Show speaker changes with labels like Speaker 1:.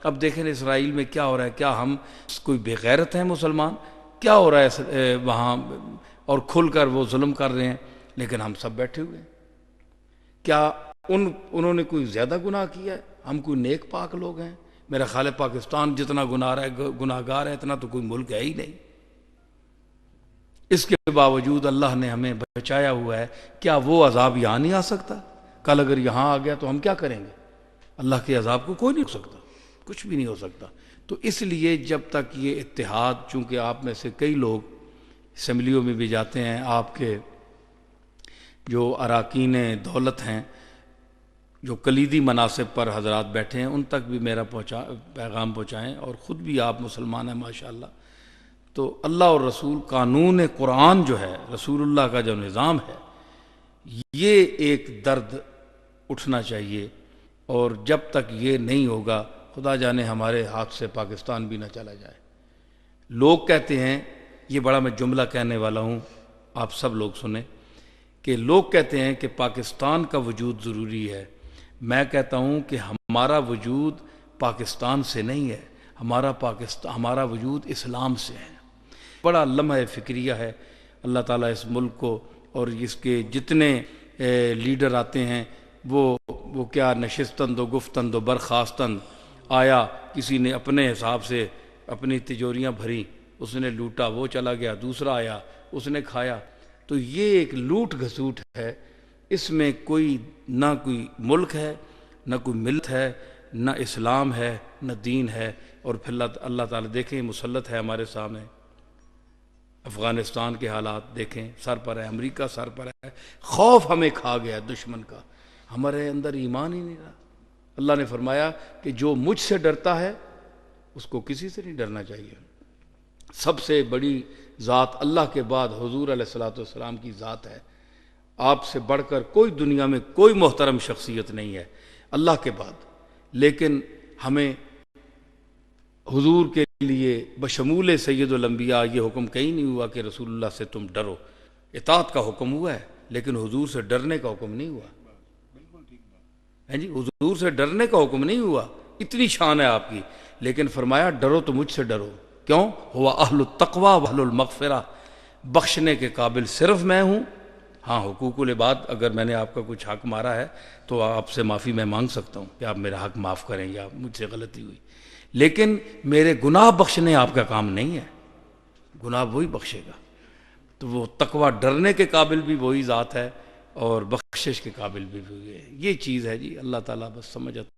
Speaker 1: اب دیکھیں اسرائیل میں کیا ہو رہا ہے، کیا ہم کوئی بے غیرت ہیں مسلمان؟ کیا ہو رہا ہے وہاں، اور کھل کر وہ ظلم کر رہے ہیں، لیکن ہم سب بیٹھے ہوئے ہیں۔ کیا انہوں نے کوئی زیادہ گناہ کیا ہے؟ ہم کوئی نیک پاک لوگ ہیں؟ میرا خیال ہے پاکستان جتنا گناہ گار ہے اتنا تو کوئی ملک ہے ہی نہیں۔ اس کے باوجود اللہ نے ہمیں بچایا ہوا ہے، کیا وہ عذاب یہاں نہیں آ سکتا؟ کل اگر یہاں آ گیا تو ہم کیا کریں گے؟ اللہ کے عذاب کو کوئی نہیں ہو سکتا، کچھ بھی نہیں ہو سکتا۔ تو اس لیے جب تک یہ اتحاد، چونکہ آپ میں سے کئی لوگ اسمبلیوں میں بھی جاتے ہیں، آپ کے جو اراکین دولت ہیں، جو کلیدی مناصب پر حضرات بیٹھے ہیں، ان تک بھی میرا پیغام پہنچائیں، اور خود بھی آپ مسلمان ہیں ماشاءاللہ۔ تو اللہ اور رسول، قانون قرآن جو ہے، رسول اللہ کا جو نظام ہے، یہ ایک درد اٹھنا چاہیے، اور جب تک یہ نہیں ہوگا خدا جانے ہمارے ہاتھ سے پاکستان بھی نہ چلا جائے۔ لوگ کہتے ہیں، یہ بڑا میں جملہ کہنے والا ہوں، آپ سب لوگ سنیں، کہ لوگ کہتے ہیں کہ پاکستان کا وجود ضروری ہے۔ میں کہتا ہوں کہ ہمارا وجود پاکستان سے نہیں ہے، ہمارا وجود اسلام سے ہے۔ بڑا لمحہ فکریہ ہے۔ اللہ تعالیٰ اس ملک کو اور اس کے جتنے لیڈر آتے ہیں، وہ کیا نشستند و گفتند و برخاستند، آیا کسی نے اپنے حساب سے اپنی تجوریاں بھری، اس نے لوٹا، وہ چلا گیا، دوسرا آیا، اس نے کھایا۔ تو یہ ایک لوٹ گھسوٹ ہے، اس میں نہ کوئی ملک ہے، نہ کوئی ملت ہے، نہ اسلام ہے، نہ دین ہے۔ اور پھر اللہ تعالیٰ دیکھیں مسلط ہے ہمارے سامنے، افغانستان کے حالات دیکھیں، سر پر ہے، امریکہ سر پر ہے، خوف ہمیں کھا گیا دشمن کا، ہمارے اندر ایمان ہی نہیں رہا۔ اللہ نے فرمایا کہ جو مجھ سے ڈرتا ہے اس کو کسی سے نہیں ڈرنا چاہیے۔ سب سے بڑی ذات اللہ کے بعد حضور علیہ الصلوۃ والسلام کی ذات ہے۔ آپ سے بڑھ کر کوئی دنیا میں کوئی محترم شخصیت نہیں ہے اللہ کے بعد، لیکن ہمیں حضور کے لیے بشمول سید الانبیاء یہ حکم کہیں نہیں ہوا کہ رسول اللہ سے تم ڈرو۔ اطاعت کا حکم ہوا ہے، لیکن حضور سے ڈرنے کا حکم نہیں ہوا ہے جی، حضور سے ڈرنے کا حکم نہیں ہوا۔ اتنی شان ہے آپ کی، لیکن فرمایا ڈرو تو مجھ سے ڈرو۔ کیوں؟ ہوا اہل التقوی و اہل المغفرہ، بخشنے کے قابل صرف میں ہوں۔ ہاں، حقوق العباد، اگر میں نے آپ کا کچھ حق مارا ہے تو آپ سے معافی میں مانگ سکتا ہوں کہ آپ میرا حق معاف کریں یا مجھ سے غلطی ہوئی، لیکن میرے گناہ بخشنے آپ کا کام نہیں ہے، گناہ وہی بخشے گا۔ تو وہ تقوی، ڈرنے کے قابل بھی وہی ذات ہے، اور بخشش کے قابل بھی وہی ہے۔ یہ چیز ہے جی، اللہ تعالیٰ بس سمجھتا